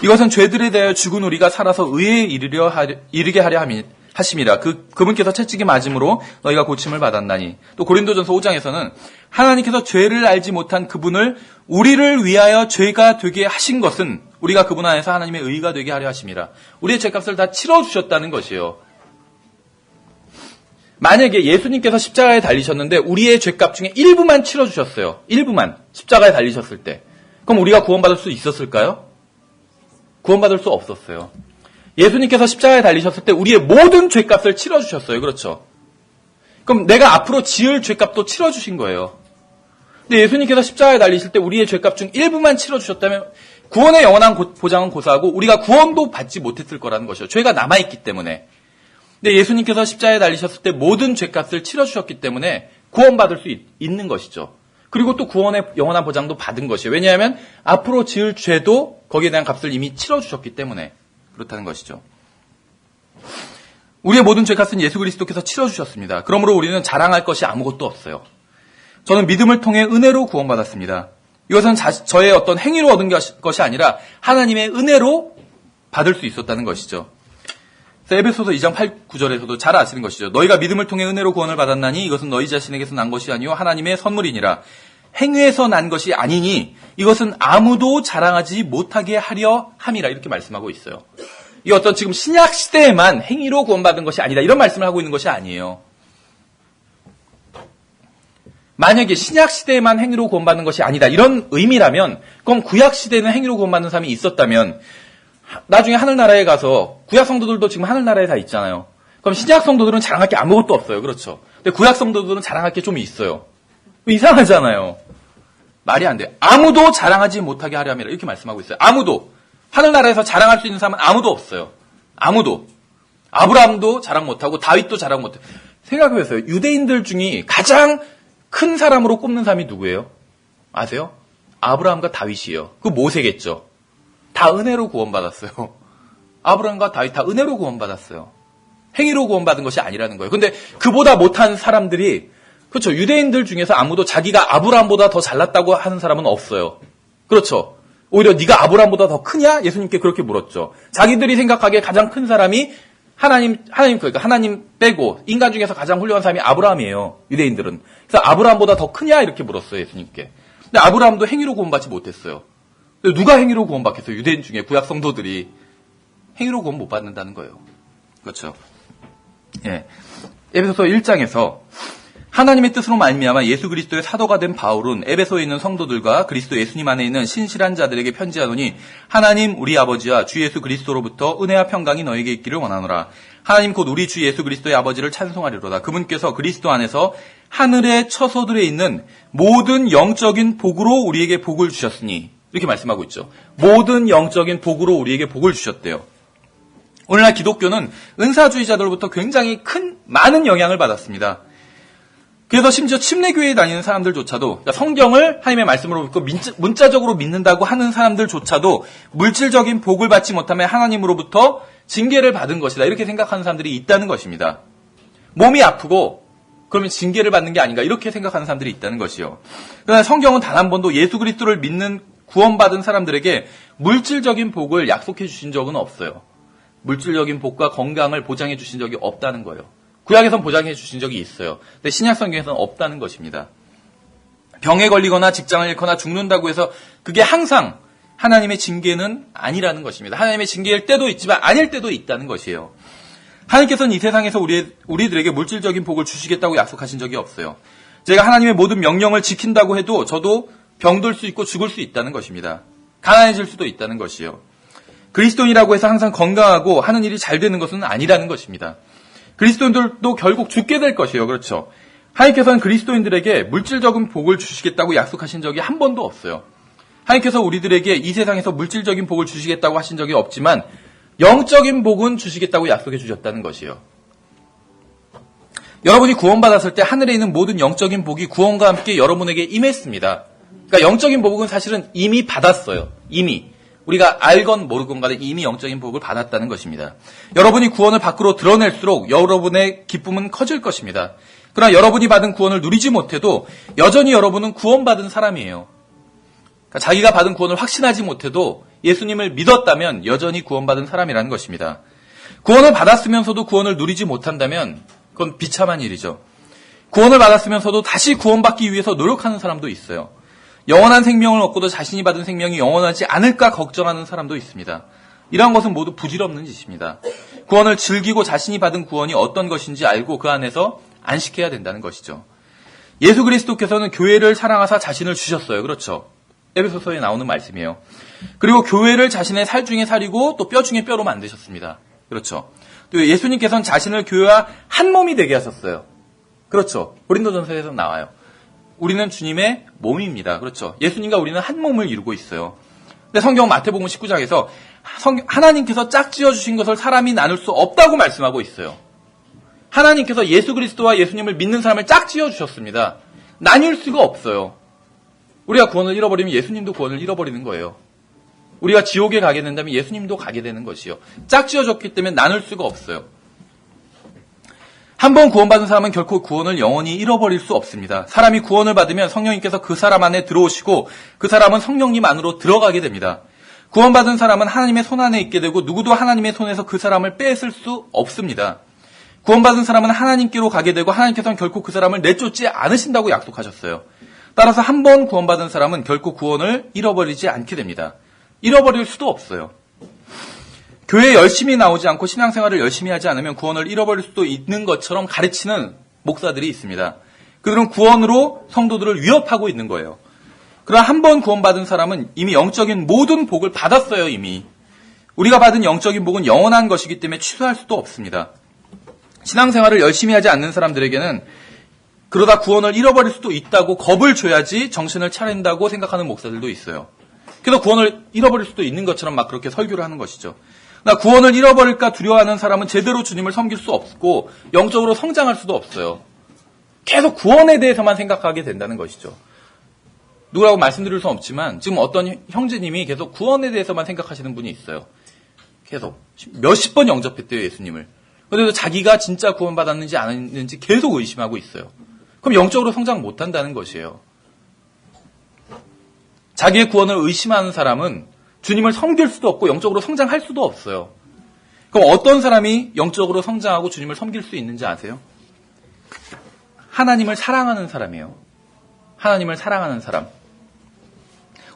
이것은 죄들에 대하여 죽은 우리가 살아서 의에 이르게 하려 하심이라. 그분께서 채찍에 맞음으로 너희가 고침을 받았나니. 또 고린도전서 5장에서는 하나님께서 죄를 알지 못한 그분을 우리를 위하여 죄가 되게 하신 것은 우리가 그분 안에서 하나님의 의가 되게 하려 하심이라. 우리의 죄값을 다 치러주셨다는 것이에요. 만약에 예수님께서 십자가에 달리셨는데 우리의 죄값 중에 일부만 치러주셨어요. 일부만. 십자가에 달리셨을 때. 그럼 우리가 구원받을 수 있었을까요? 구원받을 수 없었어요. 예수님께서 십자가에 달리셨을 때 우리의 모든 죄값을 치러주셨어요. 그렇죠? 그럼 내가 앞으로 지을 죄값도 치러주신 거예요. 근데 예수님께서 십자가에 달리실 때 우리의 죄값 중 일부만 치러주셨다면 구원의 영원한 보장은 고사하고 우리가 구원도 받지 못했을 거라는 것이죠. 죄가 남아있기 때문에. 근데 예수님께서 십자가에 달리셨을 때 모든 죄값을 치러주셨기 때문에 구원받을 수 있는 것이죠. 그리고 또 구원의 영원한 보장도 받은 것이에요. 왜냐하면 앞으로 지을 죄도 거기에 대한 값을 이미 치러주셨기 때문에 그렇다는 것이죠. 우리의 모든 죄값은 예수 그리스도께서 치러주셨습니다. 그러므로 우리는 자랑할 것이 아무것도 없어요. 저는 믿음을 통해 은혜로 구원받았습니다. 이것은 저의 어떤 행위로 얻은 것이 아니라 하나님의 은혜로 받을 수 있었다는 것이죠. 에베소서 2장 8, 9절에서도 잘 아시는 것이죠. 너희가 믿음을 통해 은혜로 구원을 받았나니 이것은 너희 자신에게서 난 것이 아니요 하나님의 선물이니라. 행위에서 난 것이 아니니 이것은 아무도 자랑하지 못하게 하려 함이라 이렇게 말씀하고 있어요. 이 어떤 지금 신약 시대에만 행위로 구원받은 것이 아니다 이런 말씀을 하고 있는 것이 아니에요. 만약에 신약 시대에만 행위로 구원받는 것이 아니다 이런 의미라면 그럼 구약 시대에는 행위로 구원받는 사람이 있었다면 나중에 하늘나라에 가서 구약 성도들도 지금 하늘나라에 다 있잖아요. 그럼 신약 성도들은 자랑할 게 아무것도 없어요. 그렇죠? 근데 구약 성도들은 자랑할 게 좀 있어요. 이상하잖아요. 말이 안 돼요. 아무도 자랑하지 못하게 하려 함이라 이렇게 말씀하고 있어요. 아무도. 하늘나라에서 자랑할 수 있는 사람은 아무도 없어요. 아무도. 아브라함도 자랑 못하고 다윗도 자랑 못해요. 생각해보세요. 유대인들 중에 가장 큰 사람으로 꼽는 사람이 누구예요? 아세요? 아브라함과 다윗이에요. 그 모세겠죠. 다 은혜로 구원받았어요. 아브라함과 다윗 다 은혜로 구원받았어요. 행위로 구원받은 것이 아니라는 거예요. 근데 그보다 못한 사람들이 그렇죠. 유대인들 중에서 아무도 자기가 아브라함보다 더 잘났다고 하는 사람은 없어요. 그렇죠. 오히려 네가 아브라함보다 더 크냐? 예수님께 그렇게 물었죠. 자기들이 생각하기에 가장 큰 사람이 그러니까 하나님 빼고 인간 중에서 가장 훌륭한 사람이 아브라함이에요. 유대인들은. 그래서 아브라함보다 더 크냐? 이렇게 물었어요. 예수님께. 근데 아브라함도 행위로 구원받지 못했어요. 누가 행위로 구원받겠어요? 유대인 중에 구약 성도들이 행위로 구원 못 받는다는 거예요. 그렇죠. 예. 에베소서 1장에서 하나님의 뜻으로 말미암아 예수 그리스도의 사도가 된 바울은 에베소에 있는 성도들과 그리스도 예수님 안에 있는 신실한 자들에게 편지하노니 하나님 우리 아버지와 주 예수 그리스도로부터 은혜와 평강이 너에게 있기를 원하노라. 하나님 곧 우리 주 예수 그리스도의 아버지를 찬송하리로다. 그분께서 그리스도 안에서 하늘의 처소들에 있는 모든 영적인 복으로 우리에게 복을 주셨으니 이렇게 말씀하고 있죠. 모든 영적인 복으로 우리에게 복을 주셨대요. 오늘날 기독교는 은사주의자들로부터 굉장히 많은 영향을 받았습니다. 그래서 심지어 침례교회에 다니는 사람들조차도 그러니까 성경을 하나님의 말씀으로 믿고 문자적으로 믿는다고 하는 사람들조차도 물질적인 복을 받지 못하면 하나님으로부터 징계를 받은 것이다. 이렇게 생각하는 사람들이 있다는 것입니다. 몸이 아프고 그러면 징계를 받는 게 아닌가 이렇게 생각하는 사람들이 있다는 것이요. 그러나 성경은 단 한 번도 예수 그리스도를 믿는 구원받은 사람들에게 물질적인 복을 약속해 주신 적은 없어요. 물질적인 복과 건강을 보장해 주신 적이 없다는 거예요. 구약에선 보장해 주신 적이 있어요. 근데 신약 성경에서는 없다는 것입니다. 병에 걸리거나 직장을 잃거나 죽는다고 해서 그게 항상 하나님의 징계는 아니라는 것입니다. 하나님의 징계일 때도 있지만 아닐 때도 있다는 것이에요. 하나님께서는 이 세상에서 우리들에게 물질적인 복을 주시겠다고 약속하신 적이 없어요. 제가 하나님의 모든 명령을 지킨다고 해도 저도 병들 수 있고 죽을 수 있다는 것입니다. 가난해질 수도 있다는 것이요. 그리스도인이라고 해서 항상 건강하고 하는 일이 잘 되는 것은 아니라는 것입니다. 그리스도인들도 결국 죽게 될 것이에요. 그렇죠? 하나님께서는 그리스도인들에게 물질적인 복을 주시겠다고 약속하신 적이 한 번도 없어요. 하나님께서 우리들에게 이 세상에서 물질적인 복을 주시겠다고 하신 적이 없지만 영적인 복은 주시겠다고 약속해 주셨다는 것이에요. 여러분이 구원받았을 때 하늘에 있는 모든 영적인 복이 구원과 함께 여러분에게 임했습니다. 그러니까 영적인 복은 사실은 이미 받았어요. 이미. 우리가 알건 모르건 간에 이미 영적인 복을 받았다는 것입니다. 여러분이 구원을 밖으로 드러낼수록 여러분의 기쁨은 커질 것입니다. 그러나 여러분이 받은 구원을 누리지 못해도 여전히 여러분은 구원받은 사람이에요. 그러니까 자기가 받은 구원을 확신하지 못해도 예수님을 믿었다면 여전히 구원받은 사람이라는 것입니다. 구원을 받았으면서도 구원을 누리지 못한다면 그건 비참한 일이죠. 구원을 받았으면서도 다시 구원받기 위해서 노력하는 사람도 있어요. 영원한 생명을 얻고도 자신이 받은 생명이 영원하지 않을까 걱정하는 사람도 있습니다. 이러한 것은 모두 부질없는 짓입니다. 구원을 즐기고 자신이 받은 구원이 어떤 것인지 알고 그 안에서 안식해야 된다는 것이죠. 예수 그리스도께서는 교회를 사랑하사 자신을 주셨어요. 그렇죠. 에베소서에 나오는 말씀이에요. 그리고 교회를 자신의 살 중에 살이고 또 뼈 중에 뼈로 만드셨습니다. 그렇죠. 또 예수님께서는 자신을 교회와 한 몸이 되게 하셨어요. 그렇죠. 고린도전서에서 나와요. 우리는 주님의 몸입니다. 그렇죠. 예수님과 우리는 한 몸을 이루고 있어요. 근데 성경 마태복음 19장에서 하나님께서 짝지어 주신 것을 사람이 나눌 수 없다고 말씀하고 있어요. 하나님께서 예수 그리스도와 예수님을 믿는 사람을 짝지어 주셨습니다. 나뉠 수가 없어요. 우리가 구원을 잃어버리면 예수님도 구원을 잃어버리는 거예요. 우리가 지옥에 가게 된다면 예수님도 가게 되는 것이요. 짝지어졌기 때문에 나눌 수가 없어요. 한 번 구원받은 사람은 결코 구원을 영원히 잃어버릴 수 없습니다. 사람이 구원을 받으면 성령님께서 그 사람 안에 들어오시고 그 사람은 성령님 안으로 들어가게 됩니다. 구원받은 사람은 하나님의 손 안에 있게 되고 누구도 하나님의 손에서 그 사람을 뺏을 수 없습니다. 구원받은 사람은 하나님께로 가게 되고 하나님께서는 결코 그 사람을 내쫓지 않으신다고 약속하셨어요. 따라서 한 번 구원받은 사람은 결코 구원을 잃어버리지 않게 됩니다. 잃어버릴 수도 없어요. 교회에 열심히 나오지 않고 신앙생활을 열심히 하지 않으면 구원을 잃어버릴 수도 있는 것처럼 가르치는 목사들이 있습니다. 그들은 구원으로 성도들을 위협하고 있는 거예요. 그러나 한 번 구원받은 사람은 이미 영적인 모든 복을 받았어요, 이미. 우리가 받은 영적인 복은 영원한 것이기 때문에 취소할 수도 없습니다. 신앙생활을 열심히 하지 않는 사람들에게는 그러다 구원을 잃어버릴 수도 있다고 겁을 줘야지 정신을 차린다고 생각하는 목사들도 있어요. 그래서 구원을 잃어버릴 수도 있는 것처럼 막 그렇게 설교를 하는 것이죠. 나 구원을 잃어버릴까 두려워하는 사람은 제대로 주님을 섬길 수 없고 영적으로 성장할 수도 없어요. 계속 구원에 대해서만 생각하게 된다는 것이죠. 누구라고 말씀드릴 수는 없지만 지금 어떤 형제님이 계속 구원에 대해서만 생각하시는 분이 있어요. 계속 몇십 번 영접했대요, 예수님을. 그런데도 자기가 진짜 구원받았는지 안 했는지 계속 의심하고 있어요. 그럼 영적으로 성장 못한다는 것이에요. 자기의 구원을 의심하는 사람은 주님을 섬길 수도 없고 영적으로 성장할 수도 없어요. 그럼 어떤 사람이 영적으로 성장하고 주님을 섬길 수 있는지 아세요? 하나님을 사랑하는 사람이에요. 하나님을 사랑하는 사람.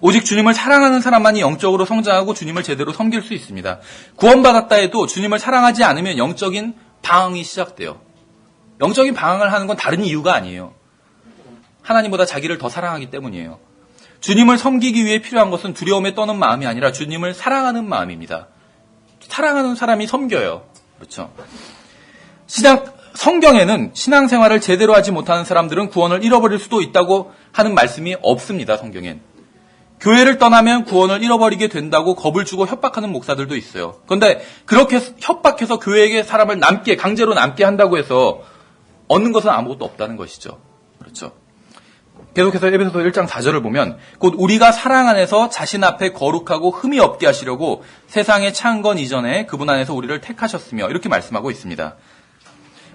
오직 주님을 사랑하는 사람만이 영적으로 성장하고 주님을 제대로 섬길 수 있습니다. 구원받았다 해도 주님을 사랑하지 않으면 영적인 방황이 시작돼요. 영적인 방황을 하는 건 다른 이유가 아니에요. 하나님보다 자기를 더 사랑하기 때문이에요. 주님을 섬기기 위해 필요한 것은 두려움에 떠는 마음이 아니라 주님을 사랑하는 마음입니다. 사랑하는 사람이 섬겨요. 그렇죠? 성경에는 신앙생활을 제대로 하지 못하는 사람들은 구원을 잃어버릴 수도 있다고 하는 말씀이 없습니다. 성경엔. 교회를 떠나면 구원을 잃어버리게 된다고 겁을 주고 협박하는 목사들도 있어요. 그런데 그렇게 협박해서 교회에게 사람을 강제로 남게 한다고 해서 얻는 것은 아무것도 없다는 것이죠. 그렇죠? 계속해서 에베소서 1장 4절을 보면 곧 우리가 사랑 안에서 자신 앞에 거룩하고 흠이 없게 하시려고 세상에 찬 건 이전에 그분 안에서 우리를 택하셨으며 이렇게 말씀하고 있습니다.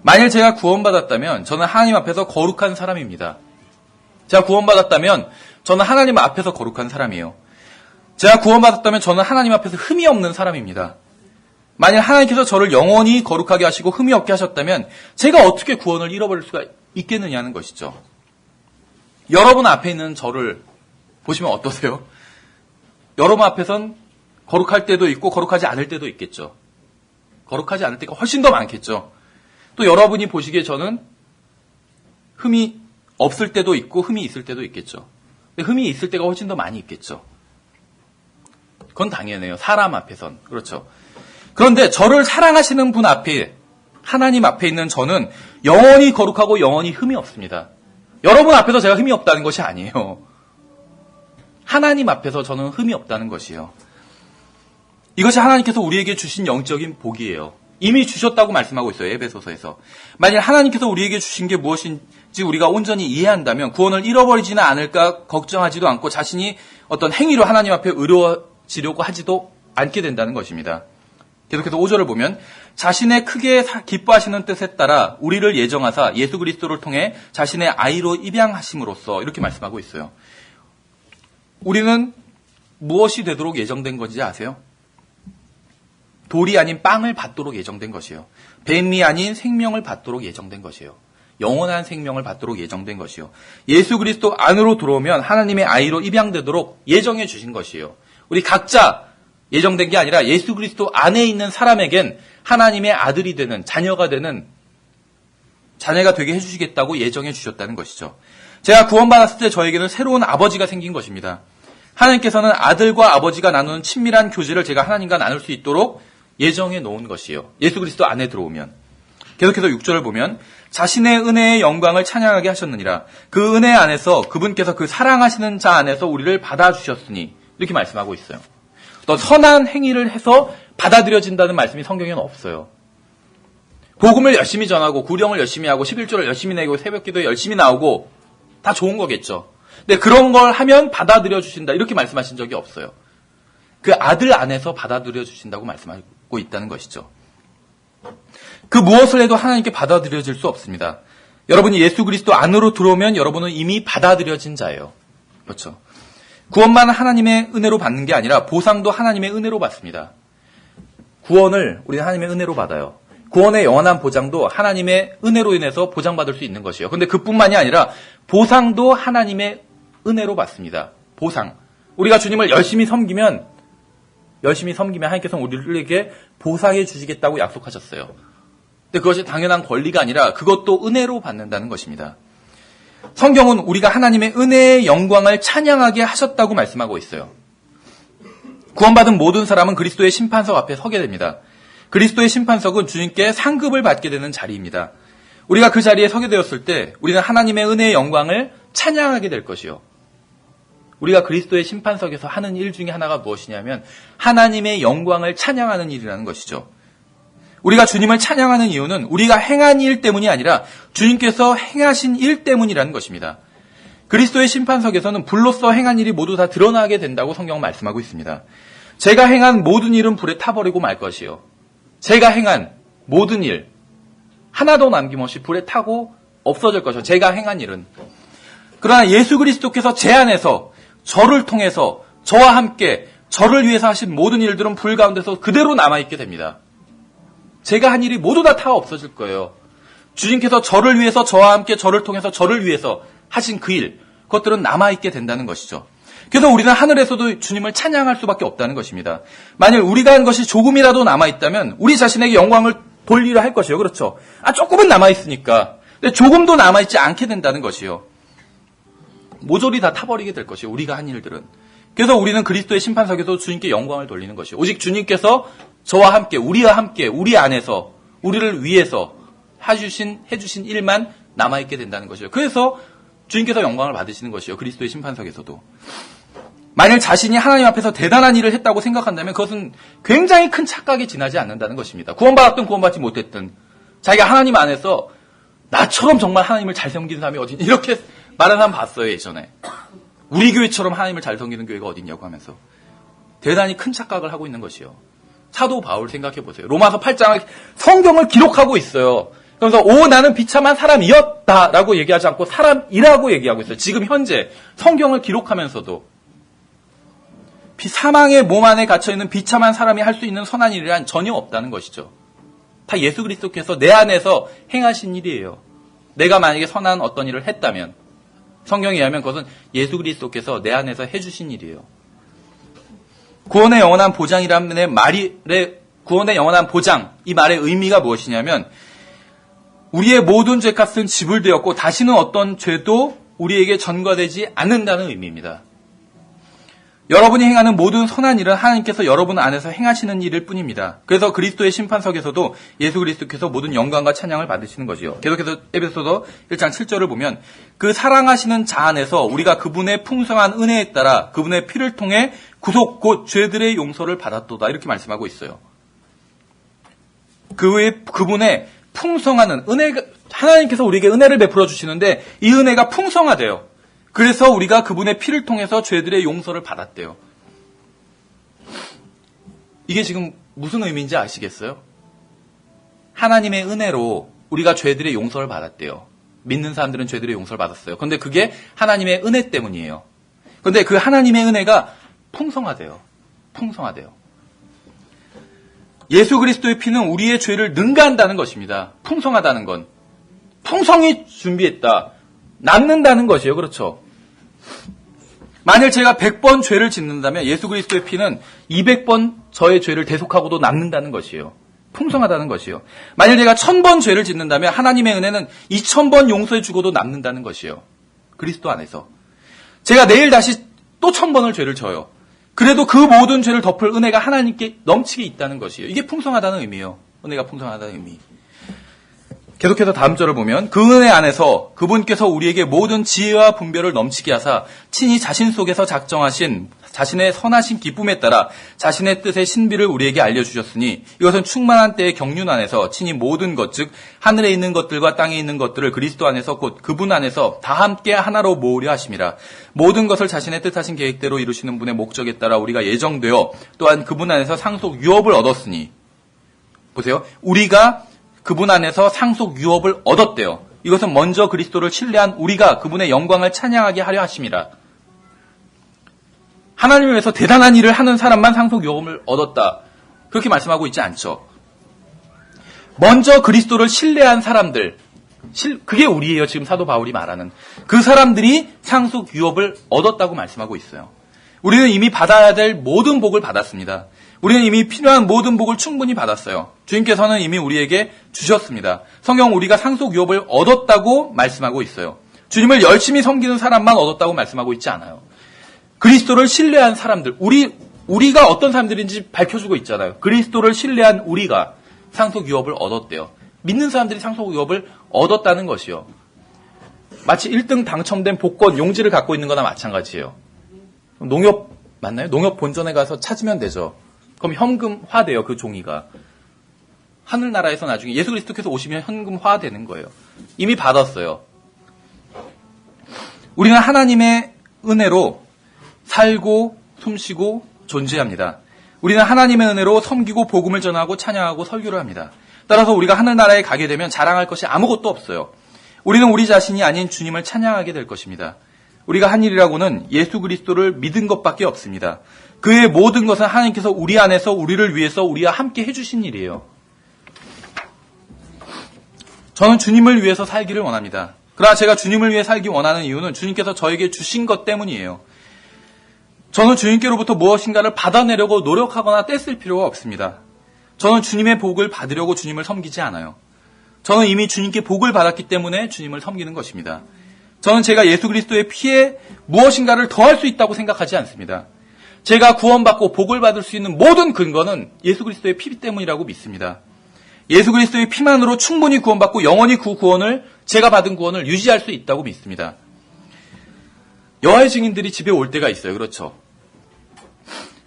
만일 제가 구원받았다면 저는 하나님 앞에서 거룩한 사람입니다. 제가 구원받았다면 저는 하나님 앞에서 거룩한 사람이에요. 제가 구원받았다면 저는 하나님 앞에서 흠이 없는 사람입니다. 만일 하나님께서 저를 영원히 거룩하게 하시고 흠이 없게 하셨다면 제가 어떻게 구원을 잃어버릴 수가 있겠느냐는 것이죠. 여러분 앞에 있는 저를 보시면 어떠세요? 여러분 앞에선 거룩할 때도 있고 거룩하지 않을 때도 있겠죠. 거룩하지 않을 때가 훨씬 더 많겠죠. 또 여러분이 보시기에 저는 흠이 없을 때도 있고 흠이 있을 때도 있겠죠. 근데 흠이 있을 때가 훨씬 더 많이 있겠죠. 그건 당연해요. 사람 앞에선. 그렇죠. 그런데 저를 사랑하시는 분 앞에, 하나님 앞에 있는 저는 영원히 거룩하고 영원히 흠이 없습니다. 여러분 앞에서 제가 흠이 없다는 것이 아니에요. 하나님 앞에서 저는 흠이 없다는 것이에요. 이것이 하나님께서 우리에게 주신 영적인 복이에요. 이미 주셨다고 말씀하고 있어요. 에베소서에서. 만일 하나님께서 우리에게 주신 게 무엇인지 우리가 온전히 이해한다면 구원을 잃어버리지는 않을까 걱정하지도 않고 자신이 어떤 행위로 하나님 앞에 의로워지려고 하지도 않게 된다는 것입니다. 계속해서 5절을 보면 자신의 크게 기뻐하시는 뜻에 따라 우리를 예정하사 예수 그리스도를 통해 자신의 아이로 입양하심으로써 이렇게 말씀하고 있어요. 우리는 무엇이 되도록 예정된 건지 아세요? 돌이 아닌 빵을 받도록 예정된 것이에요. 뱀이 아닌 생명을 받도록 예정된 것이에요. 영원한 생명을 받도록 예정된 것이요. 예수 그리스도 안으로 들어오면 하나님의 아이로 입양되도록 예정해 주신 것이에요. 우리 각자 예정된 게 아니라 예수 그리스도 안에 있는 사람에겐 하나님의 아들이 되는, 자녀가 되는 자녀가 되게 해주시겠다고 예정해 주셨다는 것이죠. 제가 구원받았을 때 저에게는 새로운 아버지가 생긴 것입니다. 하나님께서는 아들과 아버지가 나누는 친밀한 교제를 제가 하나님과 나눌 수 있도록 예정해 놓은 것이에요. 예수 그리스도 안에 들어오면. 계속해서 6절을 보면 자신의 은혜의 영광을 찬양하게 하셨느니라. 그 은혜 안에서 그분께서 그 사랑하시는 자 안에서 우리를 받아주셨으니 이렇게 말씀하고 있어요. 또 선한 행위를 해서 받아들여진다는 말씀이 성경에는 없어요. 복음을 열심히 전하고 구령을 열심히 하고 11조를 열심히 내고 새벽기도에 열심히 나오고 다 좋은 거겠죠. 근데 그런 걸 하면 받아들여 주신다 이렇게 말씀하신 적이 없어요. 그 아들 안에서 받아들여 주신다고 말씀하고 있다는 것이죠. 그 무엇을 해도 하나님께 받아들여질 수 없습니다. 여러분이 예수 그리스도 안으로 들어오면 여러분은 이미 받아들여진 자예요. 그렇죠. 구원만 하나님의 은혜로 받는 게 아니라 보상도 하나님의 은혜로 받습니다. 구원을 우리는 하나님의 은혜로 받아요. 구원의 영원한 보장도 하나님의 은혜로 인해서 보장받을 수 있는 것이에요. 그런데 그뿐만이 아니라 보상도 하나님의 은혜로 받습니다. 보상. 우리가 주님을 열심히 섬기면 하나님께서 우리에게 보상해 주시겠다고 약속하셨어요. 근데 그것이 당연한 권리가 아니라 그것도 은혜로 받는다는 것입니다. 성경은 우리가 하나님의 은혜의 영광을 찬양하게 하셨다고 말씀하고 있어요. 구원받은 모든 사람은 그리스도의 심판석 앞에 서게 됩니다. 그리스도의 심판석은 주님께 상급을 받게 되는 자리입니다. 우리가 그 자리에 서게 되었을 때 우리는 하나님의 은혜의 영광을 찬양하게 될 것이요. 우리가 그리스도의 심판석에서 하는 일 중에 하나가 무엇이냐면 하나님의 영광을 찬양하는 일이라는 것이죠. 우리가 주님을 찬양하는 이유는 우리가 행한 일 때문이 아니라 주님께서 행하신 일 때문이라는 것입니다. 그리스도의 심판석에서는 불로써 행한 일이 모두 다 드러나게 된다고 성경은 말씀하고 있습니다. 제가 행한 모든 일은 불에 타버리고 말 것이요. 제가 행한 모든 일 하나도 남김없이 불에 타고 없어질 것이요. 제가 행한 일은. 그러나 예수 그리스도께서 제 안에서 저를 통해서 저와 함께 저를 위해서 하신 모든 일들은 불 가운데서 그대로 남아있게 됩니다. 제가 한 일이 모두 다 없어질 거예요. 주님께서 저를 위해서 저와 함께 저를 통해서 저를 위해서 하신 그 일, 그것들은 남아있게 된다는 것이죠. 그래서 우리는 하늘에서도 주님을 찬양할 수밖에 없다는 것입니다. 만일 우리가 한 것이 조금이라도 남아있다면 우리 자신에게 영광을 돌리려 할 것이요. 그렇죠. 조금은 남아있으니까. 근데 조금도 남아있지 않게 된다는 것이요. 모조리 다 타버리게 될 것이요. 우리가 한 일들은. 그래서 우리는 그리스도의 심판석에서 주님께 영광을 돌리는 것이요. 오직 주님께서 저와 함께, 우리와 함께, 우리 안에서, 우리를 위해서 해주신 일만 남아있게 된다는 것이요. 그래서 주님께서 영광을 받으시는 것이요. 그리스도의 심판석에서도. 만일 자신이 하나님 앞에서 대단한 일을 했다고 생각한다면 그것은 굉장히 큰 착각에 지나지 않는다는 것입니다. 구원받았든 구원받지 못했든 자기가 하나님 안에서 나처럼 정말 하나님을 잘 섬기는 사람이 어디 있냐 이렇게 말하는 사람 봤어요. 예전에. 우리 교회처럼 하나님을 잘 섬기는 교회가 어디 있냐고 하면서 대단히 큰 착각을 하고 있는 것이요. 사도 바울 생각해 보세요. 로마서 8장을 성경을 기록하고 있어요. 그래서 나는 비참한 사람이었다라고 얘기하지 않고 사람이라고 얘기하고 있어요. 지금 현재 성경을 기록하면서도 사망의 몸 안에 갇혀있는 비참한 사람이 할 수 있는 선한 일이란 전혀 없다는 것이죠. 다 예수 그리스도께서 내 안에서 행하신 일이에요. 내가 만약에 선한 어떤 일을 했다면 성경에 의하면 그것은 예수 그리스도께서 내 안에서 해주신 일이에요. 구원의 영원한 보장이라는 구원의 영원한 보장, 이 말의 의미가 무엇이냐면 우리의 모든 죄값은 지불되었고 다시는 어떤 죄도 우리에게 전가되지 않는다는 의미입니다. 여러분이 행하는 모든 선한 일은 하나님께서 여러분 안에서 행하시는 일일 뿐입니다. 그래서 그리스도의 심판석에서도 예수 그리스도께서 모든 영광과 찬양을 받으시는 거지요. 계속해서 에베소서 1장 7절을 보면 그 사랑하시는 자 안에서 우리가 그분의 풍성한 은혜에 따라 그분의 피를 통해 구속 곧 죄들의 용서를 받았도다 이렇게 말씀하고 있어요. 그분의 풍성한 은혜가 하나님께서 우리에게 은혜를 베풀어 주시는데 이 은혜가 풍성하대요. 그래서 우리가 그분의 피를 통해서 죄들의 용서를 받았대요. 이게 지금 무슨 의미인지 아시겠어요? 하나님의 은혜로 우리가 죄들의 용서를 받았대요. 믿는 사람들은 죄들의 용서를 받았어요. 그런데 그게 하나님의 은혜 때문이에요. 그런데 그 하나님의 은혜가 풍성하대요. 풍성하대요. 예수 그리스도의 피는 우리의 죄를 능가한다는 것입니다. 풍성하다는 건. 풍성히 준비했다. 남는다는 것이에요. 그렇죠? 만일 제가 100번 죄를 짓는다면 예수 그리스도의 피는 200번 저의 죄를 대속하고도 남는다는 것이에요. 풍성하다는 것이요. 만일 내가 1000번 죄를 짓는다면 하나님의 은혜는 2000번 용서해 주고도 남는다는 것이요. 그리스도 안에서. 제가 내일 다시 또 1000번을 죄를 져요. 그래도 그 모든 죄를 덮을 은혜가 하나님께 넘치게 있다는 것이에요. 이게 풍성하다는 의미예요. 은혜가 풍성하다는 의미. 계속해서 다음 절을 보면 그 은혜 안에서 그분께서 우리에게 모든 지혜와 분별을 넘치게 하사 친히 자신 속에서 작정하신 자신의 선하신 기쁨에 따라 자신의 뜻의 신비를 우리에게 알려주셨으니 이것은 충만한 때의 경륜 안에서 친히 모든 것 즉 하늘에 있는 것들과 땅에 있는 것들을 그리스도 안에서 곧 그분 안에서 다 함께 하나로 모으려 하심이라. 모든 것을 자신의 뜻하신 계획대로 이루시는 분의 목적에 따라 우리가 예정되어 또한 그분 안에서 상속 유업을 얻었으니 보세요. 우리가 그분 안에서 상속 유업을 얻었대요. 이것은 먼저 그리스도를 신뢰한 우리가 그분의 영광을 찬양하게 하려 하심이라. 하나님을 위해서 대단한 일을 하는 사람만 상속 유업을 얻었다. 그렇게 말씀하고 있지 않죠. 먼저 그리스도를 신뢰한 사람들, 그게 우리예요. 지금 사도 바울이 말하는. 그 사람들이 상속 유업을 얻었다고 말씀하고 있어요. 우리는 이미 받아야 될 모든 복을 받았습니다. 우리는 이미 필요한 모든 복을 충분히 받았어요. 주님께서는 이미 우리에게 주셨습니다. 성경 우리가 상속 유업을 얻었다고 말씀하고 있어요. 주님을 열심히 섬기는 사람만 얻었다고 말씀하고 있지 않아요. 그리스도를 신뢰한 사람들, 우리가 어떤 사람들인지 밝혀주고 있잖아요. 그리스도를 신뢰한 우리가 상속 유업을 얻었대요. 믿는 사람들이 상속 유업을 얻었다는 것이요. 마치 1등 당첨된 복권 용지를 갖고 있는 거나 마찬가지예요. 농협 맞나요? 농협 본전에 가서 찾으면 되죠. 그럼 현금화돼요, 그 종이가. 하늘나라에서 나중에 예수 그리스도께서 오시면 현금화되는 거예요. 이미 받았어요. 우리는 하나님의 은혜로 살고 숨쉬고 존재합니다. 우리는 하나님의 은혜로 섬기고 복음을 전하고 찬양하고 설교를 합니다. 따라서 우리가 하늘나라에 가게 되면 자랑할 것이 아무것도 없어요. 우리는 우리 자신이 아닌 주님을 찬양하게 될 것입니다. 우리가 한 일이라고는 예수 그리스도를 믿은 것밖에 없습니다. 그의 모든 것은 하나님께서 우리 안에서 우리를 위해서 우리와 함께 해주신 일이에요. 저는 주님을 위해서 살기를 원합니다. 그러나 제가 주님을 위해 살기 원하는 이유는 주님께서 저에게 주신 것 때문이에요. 저는 주님께로부터 무엇인가를 받아내려고 노력하거나 떼쓸 필요가 없습니다. 저는 주님의 복을 받으려고 주님을 섬기지 않아요. 저는 이미 주님께 복을 받았기 때문에 주님을 섬기는 것입니다. 저는 제가 예수 그리스도의 피에 무엇인가를 더할 수 있다고 생각하지 않습니다. 제가 구원받고 복을 받을 수 있는 모든 근거는 예수 그리스도의 피 때문이라고 믿습니다. 예수 그리스도의 피만으로 충분히 구원받고 영원히 그 구원을, 제가 받은 구원을 유지할 수 있다고 믿습니다. 여호와의 증인들이 집에 올 때가 있어요. 그렇죠?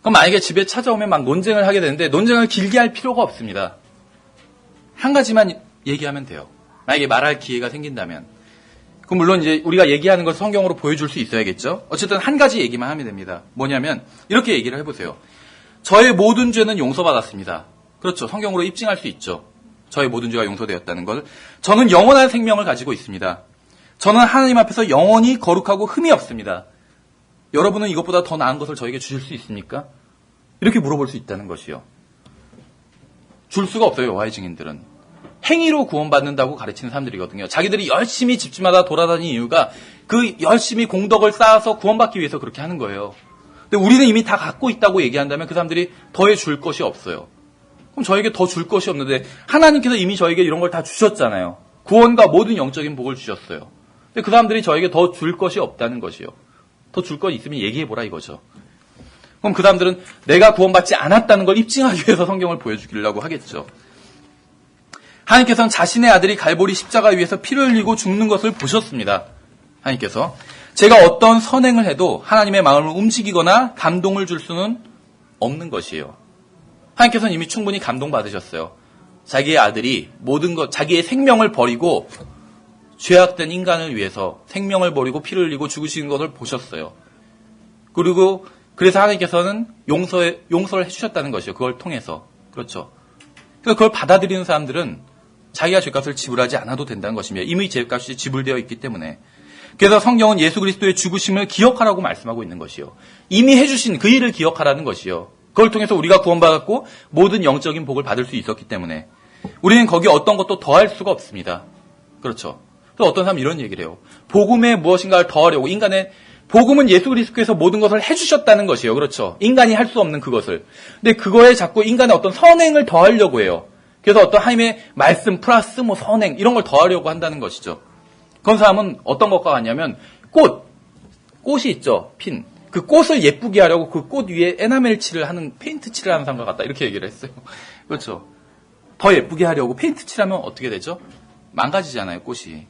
그럼 만약에 집에 찾아오면 막 논쟁을 하게 되는데 논쟁을 길게 할 필요가 없습니다. 한 가지만 얘기하면 돼요. 만약에 말할 기회가 생긴다면. 그럼 물론 이제 우리가 얘기하는 걸 성경으로 보여줄 수 있어야겠죠. 어쨌든 한 가지 얘기만 하면 됩니다. 뭐냐면 이렇게 얘기를 해보세요. 저의 모든 죄는 용서받았습니다. 그렇죠. 성경으로 입증할 수 있죠. 저의 모든 죄가 용서되었다는 걸. 저는 영원한 생명을 가지고 있습니다. 저는 하나님 앞에서 영원히 거룩하고 흠이 없습니다. 여러분은 이것보다 더 나은 것을 저에게 주실 수 있습니까? 이렇게 물어볼 수 있다는 것이요. 줄 수가 없어요. 여호와의 증인들은. 행위로 구원받는다고 가르치는 사람들이거든요. 자기들이 열심히 집집마다 돌아다니는 이유가 그 열심히 공덕을 쌓아서 구원받기 위해서 그렇게 하는 거예요. 근데 우리는 이미 다 갖고 있다고 얘기한다면 그 사람들이 더해 줄 것이 없어요. 그럼 저에게 더 줄 것이 없는데 하나님께서 이미 저에게 이런 걸 다 주셨잖아요. 구원과 모든 영적인 복을 주셨어요. 근데 그 사람들이 저에게 더 줄 것이 없다는 것이요. 더 줄 것 있으면 얘기해보라 이거죠. 그럼 그 사람들은 내가 구원받지 않았다는 걸 입증하기 위해서 성경을 보여주려고 하겠죠. 하나님께서는 자신의 아들이 갈보리 십자가 위에서 피를 흘리고 죽는 것을 보셨습니다. 하나님께서 제가 어떤 선행을 해도 하나님의 마음을 움직이거나 감동을 줄 수는 없는 것이에요. 하나님께서는 이미 충분히 감동받으셨어요. 자기의 아들이 모든 것, 자기의 생명을 버리고 죄악된 인간을 위해서 생명을 버리고 피를 흘리고 죽으시는 것을 보셨어요. 그리고 그래서 하나님께서는 용서를 해주셨다는 것이요. 그걸 통해서. 그렇죠. 그러니까 그걸 받아들이는 사람들은 자기가 죄값을 지불하지 않아도 된다는 것입니다. 이미 죄값이 지불되어 있기 때문에. 그래서 성경은 예수 그리스도의 죽으심을 기억하라고 말씀하고 있는 것이요. 이미 해주신 그 일을 기억하라는 것이요. 그걸 통해서 우리가 구원받았고 모든 영적인 복을 받을 수 있었기 때문에 우리는 거기에 어떤 것도 더할 수가 없습니다. 그렇죠. 또 어떤 사람은 이런 얘기를 해요. 복음에 무엇인가를 더하려고 복음은 예수 그리스도께서 모든 것을 해주셨다는 것이에요. 그렇죠. 인간이 할 수 없는 그것을. 근데 그거에 자꾸 인간의 어떤 선행을 더하려고 해요. 그래서 어떤 하나님의 말씀 플러스 뭐 선행 이런 걸 더하려고 한다는 것이죠. 그런 사람은 어떤 것과 같냐면 꽃이 있죠. 핀. 그 꽃을 예쁘게 하려고 그 꽃 위에 에나멜 칠을 하는 페인트 칠을 하는 사람과 같다. 이렇게 얘기를 했어요. 그렇죠. 더 예쁘게 하려고 페인트 칠하면 어떻게 되죠? 망가지잖아요, 꽃이.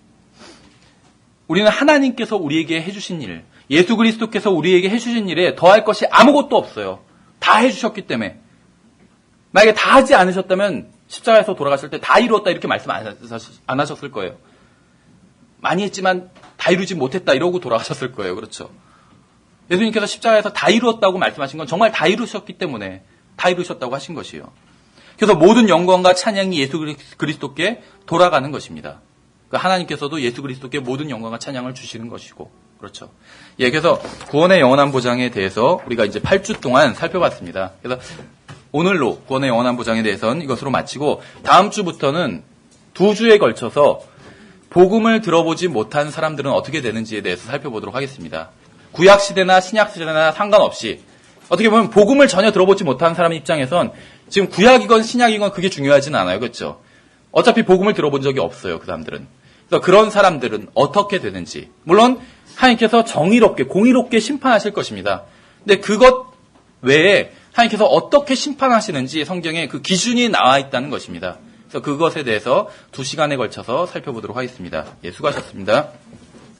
우리는 하나님께서 우리에게 해주신 일, 예수 그리스도께서 우리에게 해주신 일에 더할 것이 아무것도 없어요. 다 해주셨기 때문에. 만약에 다 하지 않으셨다면 십자가에서 돌아가실 때 다 이루었다 이렇게 말씀 안 하셨을 거예요. 많이 했지만 다 이루지 못했다 이러고 돌아가셨을 거예요. 그렇죠. 예수님께서 십자가에서 다 이루었다고 말씀하신 건 정말 다 이루셨기 때문에 다 이루셨다고 하신 것이에요. 그래서 모든 영광과 찬양이 예수 그리스도께 돌아가는 것입니다. 하나님께서도 예수 그리스도께 모든 영광과 찬양을 주시는 것이고, 그렇죠. 예, 그래서 구원의 영원한 보장에 대해서 우리가 이제 8주 동안 살펴봤습니다. 그래서 오늘로 구원의 영원한 보장에 대해서는 이것으로 마치고, 다음 주부터는 2주에 걸쳐서 복음을 들어보지 못한 사람들은 어떻게 되는지에 대해서 살펴보도록 하겠습니다. 구약 시대나 신약 시대나 상관없이 어떻게 보면 복음을 전혀 들어보지 못한 사람 입장에선 지금 구약이건 신약이건 그게 중요하지는 않아요. 그렇죠? 어차피 복음을 들어본 적이 없어요. 그 사람들은. 그래서 그런 사람들은 어떻게 되는지. 물론 하나님께서 정의롭게 공의롭게 심판하실 것입니다. 근데 그것 외에 하나님께서 어떻게 심판하시는지 성경에 그 기준이 나와 있다는 것입니다. 그래서 그것에 대해서 2시간에 걸쳐서 살펴보도록 하겠습니다. 예, 수고하셨습니다.